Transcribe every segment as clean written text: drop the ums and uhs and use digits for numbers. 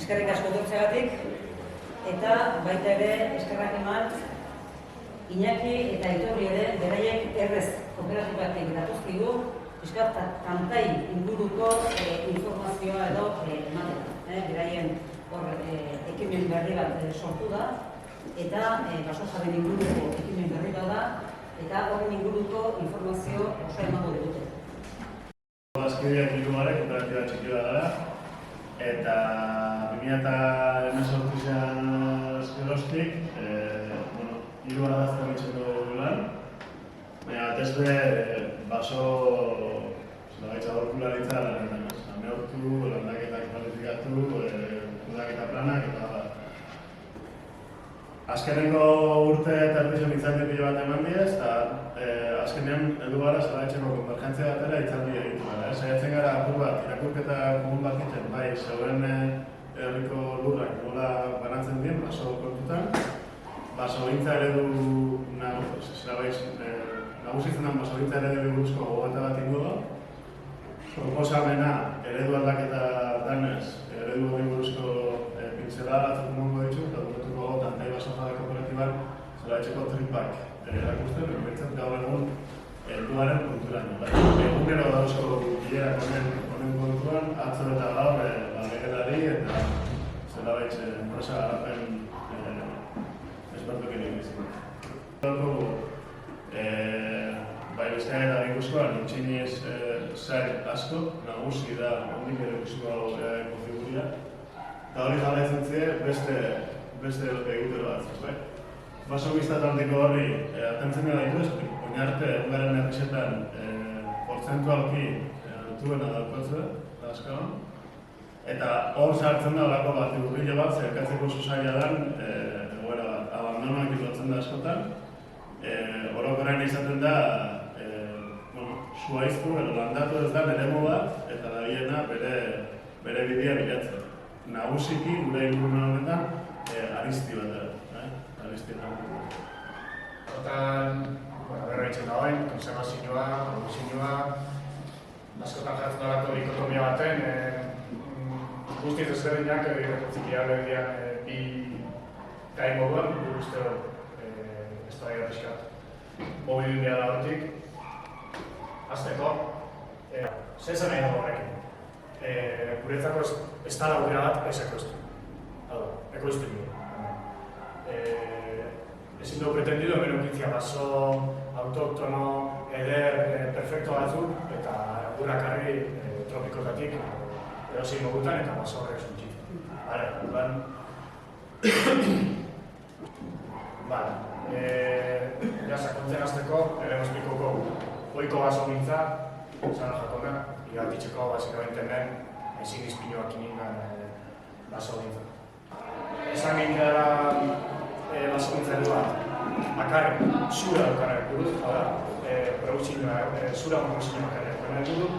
eskerrik asko etortzeagatik, eta baita ere eskerrak eman Iñaki eta Aitorri ere beraiek errez kooperatibatik datuzkigu, pixkat kantai inguruko informazioa edo ematera. Beraien ekimen berri bat sortu da, eta basozaren inguruko ekimen berri bat da, eta horren inguruko informazio oso emango digute. Azkideak hirugarrek kooperatiba txiki bat da, eta 2018an geroztik, hirugarra da zerbitzen dugu lan, baina desde baso zelabaitza aholkularitza neurtu, landaketak kualifikatu, kudaketa planak eta azkeneko urte eta erdizio hitzaldi pilo bat eman diez, eta azkenean heldu gara zelaitzeko konvergentzia batera hitzaldi egitu gara. Saiatzen gara apur bat, irakurketa komun bat egiten, bai, zeuden herriko lurrak nola banatzen dien, baso kontutan, basogintza eredu nagusitzen den basogintza eredu buruzko gogoeta bat ingo da. Proposamena eredu aldaketa danez, eredu hori buruzko pintzela atzuk mongo ditu, eta duetuko tantai basojada kooperatiban zelaitzeko tripak erakusten, behintzat gaur egun helduaren konturan. Egunero dauzko bilerak honen kontuan, atzo eta gaur legelari eta zelabaitz enpresa garapen ezbertukin egin. Bai Bizkaia eta Gipuzkoan utxiniz zail asko, nagusi da ondik ere Gipuzkoa konfiguria. Eta hori jarraitzen zide beste egitero batzuz, bai? Baso bizta atlantiko horri atentzen gara ditu, oinarte ugaren herrisetan portzentualki altuena daukatzea, da askaban. Eta hor sartzen da horako bat urrile bat, zerkatzeko zuzaila dan, egoera bat, abandonoak ilotzen da askotan. Orokorrean izaten da, zuaiztu, landatu ez da eremu bat, eta dabiena bere bidea bilatzen. Nagusiki, gure ingurune honetan, arizti bat da. Hortan, berraitzen da bain, konservazioa, produzioa, askotan jartzen dalako dikotomia baten, guztiz ezberdinak txikia berdian bi gai moduan, gure uste ez da dira pixkat mobilin behar da horretik. Azteko, zer zen nahi dago horrekin. Guretzako ez da laburera bat ez ekoiztu. Ekoiztu nire. Ezin dugu pretendido hemen ukitzia baso autoktono, eder, perfecto batzuk eta urakarri tropikotatik edozein mogutan eta baso horrek zuntxit. Ja, sakontzen azteko, ere ospikoko oiko baso gintza, zara jakona, igatik basikamente hemen, ezin izpinoak iningan baso gintza. Esan gintzara baso gintza edu bat, bakarrik, zura dukarrik buruz, zura produzioa bakarrik dukarrik buruz,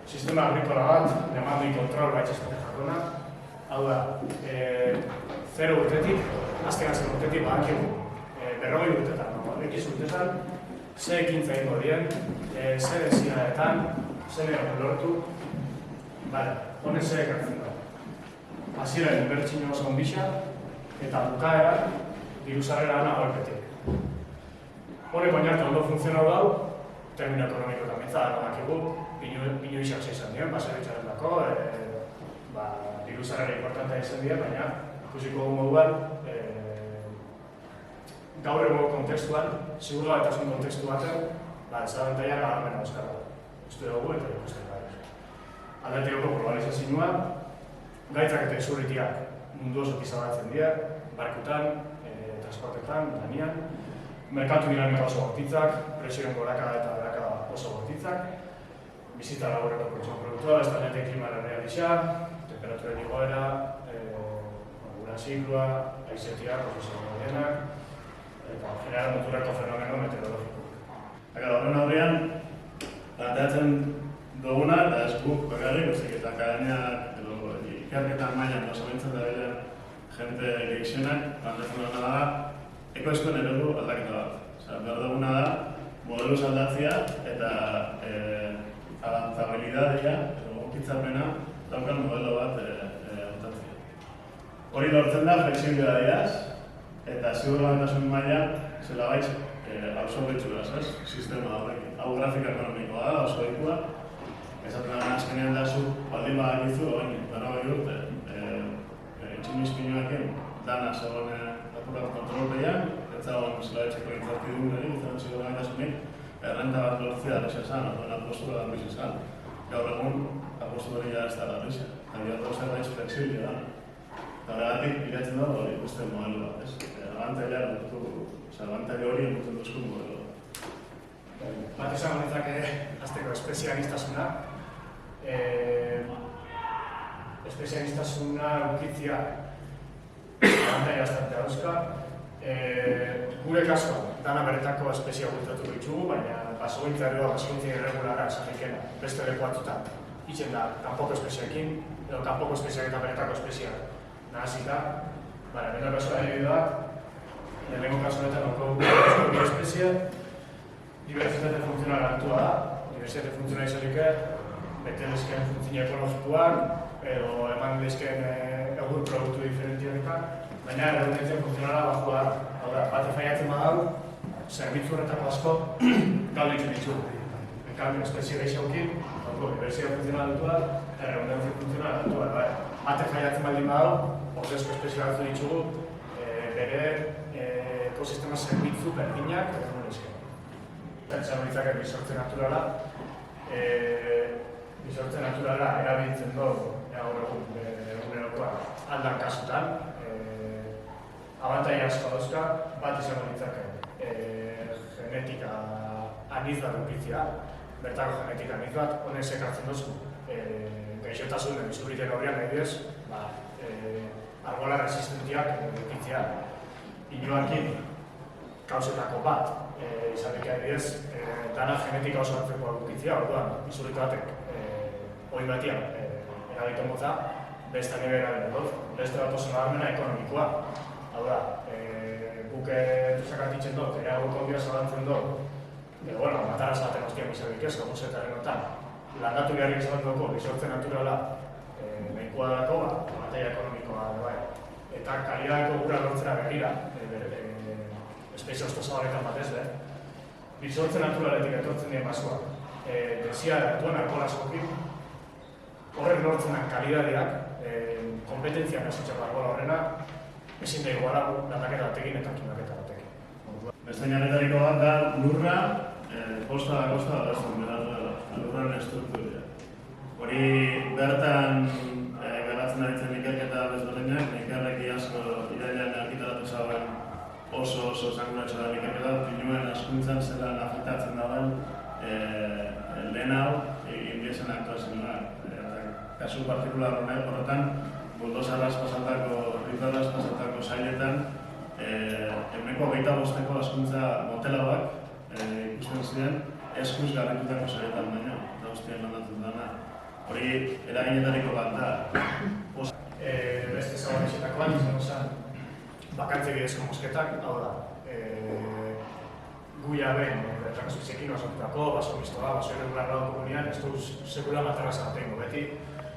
sistema agrikola bat, demandi kontrol baitxezkote jakona, hau da, 0 urtetik, azken urtetik badakigu, 40 urtetan, ekiz urtetan, ze ekintza egingo dien, ze desiaetan, ze neok lortu, honen ze ekartzen da. Hasieran inbertsio oso ondisa, eta bukaeran, diru-sarrera ana golpetik. Honek oinartu ondo funtzionau dau, termino ekonomiko eta metzada badakigu, pinu isak izan dien, baserritxaren dako, diru-sarrera importantea izan dien, baina ikusiko moduan, gaur egun kontekstuan, segurgabetasun kontekstu baten, ezabentaiak agarmena euskarra. Uste dugu eta ikusten gara. Aldatikoko globalizazioa, gaitzak eta izurritiak mundu oso zabaltzen dira, barkutan, transportetan, lanian, merkatu dinamika oso bortitzak, presioen gorakada eta berakada oso bortitzak, bizita laboreko produktua, estanetek klimaren realizia, temperaturen igoera, gura ziklua, aizetiak, oso zegoenak, eta general muturreko fenomeno meteorologiko. Horren aurrean, planteatzen duguna, eta ez guk bakarrik, eta akademiak edo ikerketan mailan osabentzen da beren jente gehixenak, planteatzen duguna da, ekoiztuen eredu aldaketa bat. Behar duguna da, modeluz aldatzea eta avanzabilidadea, edo gokitzapena, daukan modelo bat hautatzea. Hori lortzen da flexibilitateaz eta ziurgabetasun maila zela baitz oso betxuraz, sistema horrekin. Hau grafika ekonomikoa da, oso ekua. Esaten da azkenean da zu baldin badakizu, dara bai urte, tximizpinoekin dana zegoen apurat kontrolpean, ez zagoen zela etxeko incertiduneri, izan ziurgabetasunik, errenta bat lortzea lexia esan, orduan apostura da bizi esan. Gaur egun apostu hori ez da garrizia, eta biatu zerbait flexibilia da. Eta horregatik bilatzen dago hori beste modelo bat, ez? Abantaila hori ikusten duzkun modelo bat. Bat esan honetak azteko espezialistasuna. Espezialistasuna ukitzia abantaila bastante dauzka. Gure kasuan, dana beretako espezia gultatu ditugu, baina basogintzarioa, basogintzia irregulara esanikena, beste leku batzutan. Itzen da, kanpoko espeziaekin, edo kanpoko espeziak eta beretako espezia nahazita. Bena kasua egidu bat, lehenengo kasu honetan okoko bi espezia, diversitate funtzional altua da, diversitate funtzional izarik bete lezken funtzio ekologikoak, edo eman lezken egur produktu diferentienetan, baina redundentzia funtzionala bajua da. Hau da, bate faiatzen badau, zerbitzu horretako asko galdu ditzen ditu. Enkambio, espezie gehiagokin, diversitate funtzional altua, eta redundentzia funtzional altua. Bate faiatzen baldin badau, ordezko espezie hartu ditugu, bere ekosistema zerbitzu berdinak egon ezken. Esan horitzak bizortze naturala, erabiltzen dugu egunerokoa aldan kasutan, abantaila asko dauzka, bat izan horitzak genetika aniz bat ukitzia, bertako genetika aniz bat, honek sekartzen duzu. Gaixotasun, bizuriten horrean egidez, argola resistentiak ukitzia. Inoakin, kausetako bat, izanik adibidez, dana genetika oso hartzeko ukitzia, orduan, bizurritu batek, hori batian, eragiten motza, beste nire eragiten dut, beste bat oso nabarmena ekonomikoa. Hau da, buke sakatitzen dut, erago konbia zalantzen dut, matara zaten ostiak izabik ez, gamuzetaren notan, landatu beharrik zaten dugu, bizortze naturala, nahikoa dako, amateia ekonomikoa bai. Eta kalidadeko gura lortzera begira, espezia osto zabaletan batez, bizortze naturaletik etortzen dien basua. Desia duen alkohol askokin, horrek lortzen den kalidadeak, kompetentziak nasitxak alkohol horrena, ezin da iguala landaketa batekin eta kindaketa batekin. Beste inanetariko bat da lurra, kosta da kosta da lurraren estrukturia. Hori bertan garatzen aritzen ikerketa desberdinak, ikerreki asko irailean argitaratu zauen oso zanguratxo da ikerketa, pinuen askuntzan zelan afektatzen dauen lehen hau inbiesen aktuazioak. Kasu partikular horretan, buldozarraz pasatako sailetan, eguneko 25ko askuntza motelauak ikusten ziren eskuz garritutako sailetan baino, eta guztien landatzen dena. Hori eraginetariko bat da. Beste zagorizetakoan izan zen bakantze bidezko mosketak, hau da, guia behin, bertako zuzekin osatutako, baso mistoa, baso irregular dago komunian, ez duz sekula matarra zatengo, beti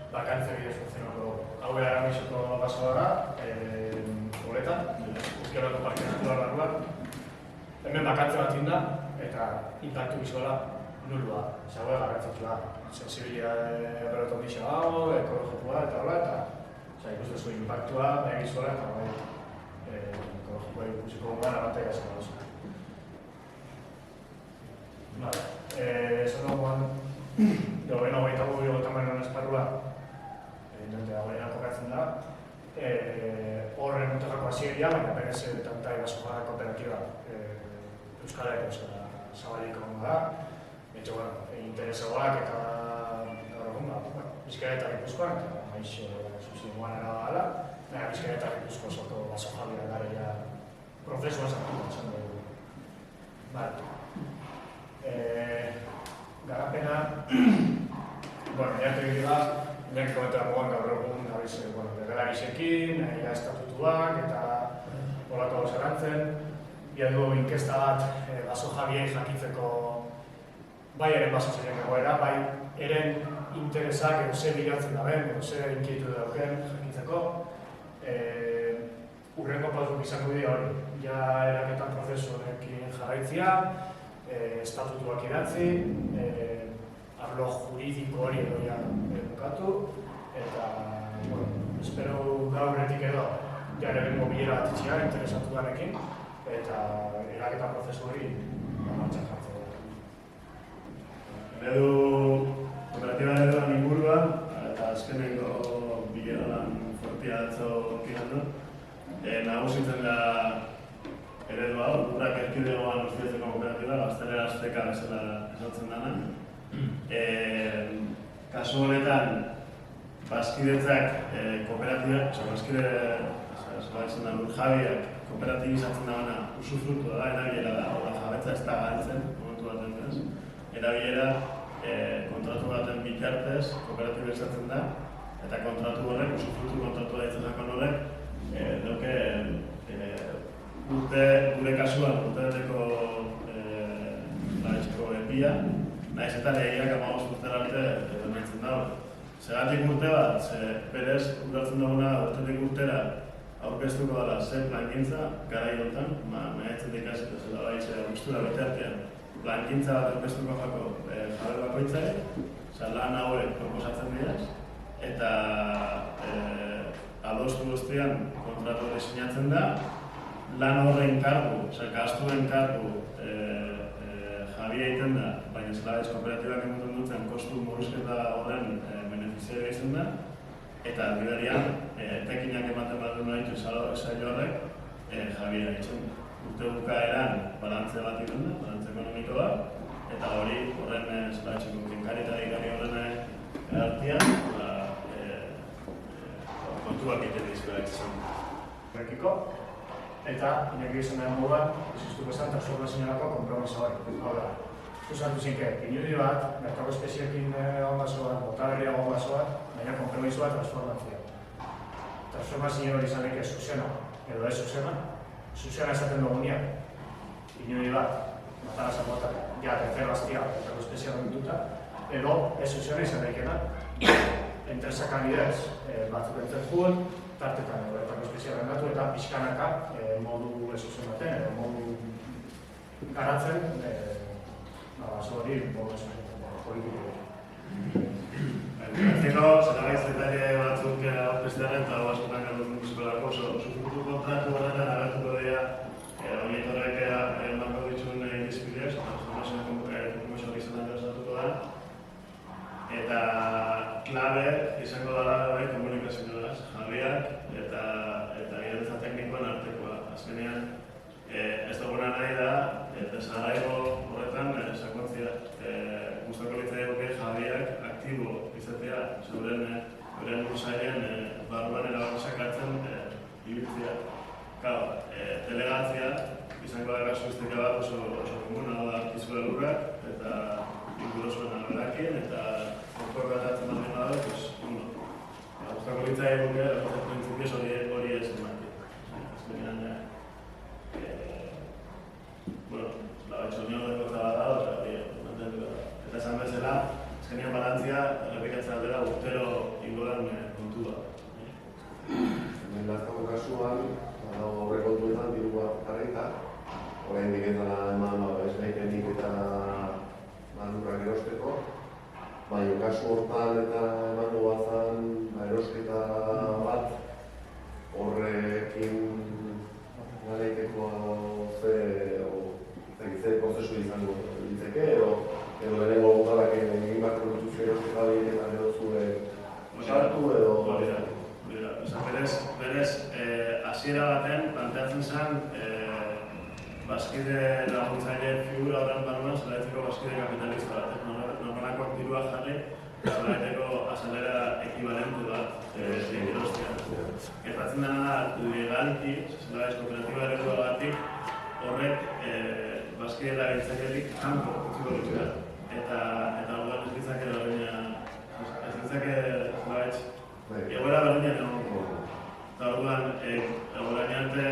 bakantze bidez funtzionako. Hau behar amizoko baso dara, holetan, Uzkiolako Parke Natural barruan, hemen bakantze bat inda, eta impactu bizuala nulua, zagoa garrantzatu da. Sensibilidade berreton dixo dago, ekologikoa eta horra, eta ikusten zuen impactua, nahi bizuala, eta ekologikoa ikusiko gara batek azken dauzka. Esan dagoan, beno gaitago bigotamaren esparrua, dagoenak kokatzen da, horren mutakako hasieria, baina berez tantai basofara kooperatiba Euskal Herriko zabaliko da. Etxe, interesegoak eta Bizkaia eta Gipuzkoan, eta maiz subsidioan erabala, Bizkaia eta Gipuzko soto basofabia gara prozesua zartu dugu. Garapena, jarte gira, nire komentar mogan gaur egun legalagisekin, estatutuak eta horako zelantzen. Ia du inkesta bat baso jabiei jakitzeko bai eren baso ziren egoera, bai eren interesak edo ze bilatzen daben, edo ze inkietu dauken jakitzeko. Urrengo pausuk izango dira hori, ja eraketan prozesu honekin jarraitzia, estatutuak idatzi, arlo juridiko hori edo ja edukatu, eta, bueno, espero gaurretik edo jarebengo bilera bat itxia interesatu danekin, eta eraketan prozesu hori martxan jartzeko. Kooperatiba ereduan inguruan, eta azkeneko bilera lan fortia atzo kirandu, nagusitzen da eredua hau, gurak erkidegoan ustiatzeko kooperatiba, gaztelera azteka bezala esatzen dana. Kasu honetan, bazkidetzak kooperatibak, bazkide da lurjabiak kooperatibizatzen dabana usufrutu da, erabilera da, hori jabetza ez da galtzen, momentu baten ez. Erabilera kontratu baten bitartez kooperatibizatzen da, eta kontratu horrek, usufrutu kontratu da ditzenakon horrek, gure kasuan urtebeteko epia, nahiz eta lehiak 15 urtera arte dementzen dago. Zergatik urte bat, berez urratzen duguna urtetik urtera aurkeztuko dela zen plangintza garai honetan, maiatzen ikasik ez dela baize gustura bete artean. Plangintza bat aurkeztuko jako jabe bakoitzari, lan hauek proposatzen dira, eta adostu guztian kontratu hori sinatzen da, lan horren kargu, gastuen kargu jabia egiten da, baina zelabez kooperatibak emoten duten kostu murrizketa horren benefiziaria izan da, eta albidarian tekinak ematen bat duen ditu zailo horrek jabia egiten da. Urte bukaeran balantze bat egiten da, balantze ekonomiko bat, eta hori horren zelabezeko kinkari eta ikari horren artian, kontuak egiten dizkoa izan. Horrekiko, eta inaki izan den moduan, izuztuko esan transformazioarako konpromiso hori. Hau da, zuzantu zinke, inudi bat, bertako espeziekin ondazoan, botaberria ondazoan, baina konpromisoa transformazioa. Transformazio hori izan eke zuzena, edo ez zuzena. Zuzena esaten dugunean, inudi bat, matara zapotak, ja, tercero aztia, bertako espezial dituta, edo ez zuzena izan ekena. Interesakan bidez, batzuk entzertuen, tartetan edo bertako espezialen datu eta pixkanaka modu ezuzen baten, edo modu garatzen, baso hori modu ezuzen politiko. Azkeno, zelagaiz detaile batzuk aurkeztearen eta hau askotan galduz musikolako sufrutu kontratu horretan agertuko dira onietorrek emango dituen irizpideak, transformazioa izan da da. Eta klabe izango dela komunikazioa, jabiak eta gidatza teknikoen artekoa. Azkenean, ez duguna nahi da, desarraigo horretan sakontzia. Gustoko litzai duke jabiak aktibo izatea, euren bursailen barruan erabakisak hartzen ibiltzea. Delegatzia izango da kasuistika bat oso komuna da artizua lurrak eta ingurosuan alberakin eta orkoak batatzen dut da, gustako litzai duke, printzipioz hori ez ematik. Azkenean, unión de colaboradores, eta esan bezala, azkenean balantzia, errepikatzen aldera urtero ingolan kontua. Lastako kasuan, aurrekontuetan diru bat jarrita, oraindik ez dela eman esnaipenik eta lurrak erosteko, baina kasu hortan eta emango bazan erosketa bat horrekin galeiteko ze prozesu izango ditzeke, edo lehenengo gutalak egin barko dituzu erosketa horietan edo zure sartu edo... Berez, hasiera baten planteatzen zen bazkide laguntzaile figura horren barruan zelaitzeko bazkide kapitalista bat. Normalakoak dirua jarri, zelaitzeko azelera ekibalente bat erostean. Gertatzen dena da legalki, zelaiz kooperatiba ereduagatik, horrek bazkide laguntzailetik kanpo utziko dutela. Eta orduan ez ditzake zelaiz egoera berdinean egon. Eta orduan, orainarte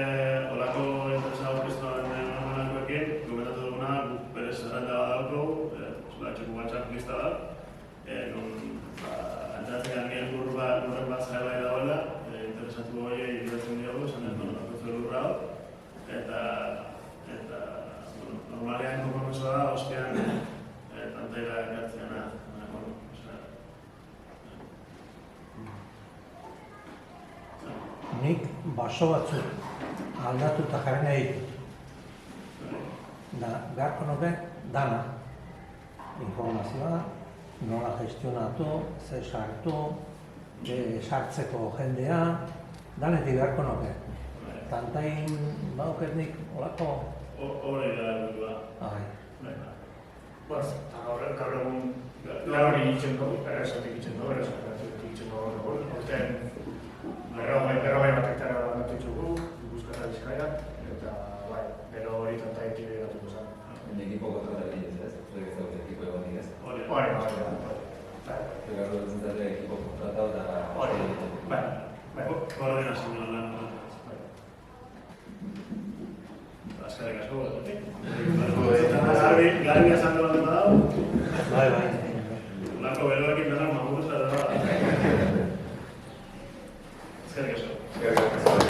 olako enpresa aurkeztuan normalakoekin, komentatu duguna, berez zerrenda bat dauko, txeko WhatsApp lista bat, non antzatzen garen lurren bat zara bai dagoela, interesatu horiei ostean tantaira ekartzeana. Nik baso batzuk aldatuta jarri nahi ditut. Da, beharko nuke dana. Informazioa, nola gestionatu, ze sartu, sartzeko jendea, danetik beharko nuke. Tantain bauket nik olako... Hori da helburua. Gaur egun lan hori egiten dugu, esatik egiten dugu, urtean berrogei bat hektarea bandatu ditugu, Gipuzkoa eta Bizkaia, eta gero hori tantaitik geratuko zen. En equipo kontratak egiten ez? Zuek ez daute ekipo egonik ez? Hori. Zuek hartu dutzen zate ekipo kontratau eta... Hori. Koordinazioa lan. Azkarrik asko, garbi esan dela dut dago. Bai. Lako beroekin dara, maguruza dara. Azkarrik asko.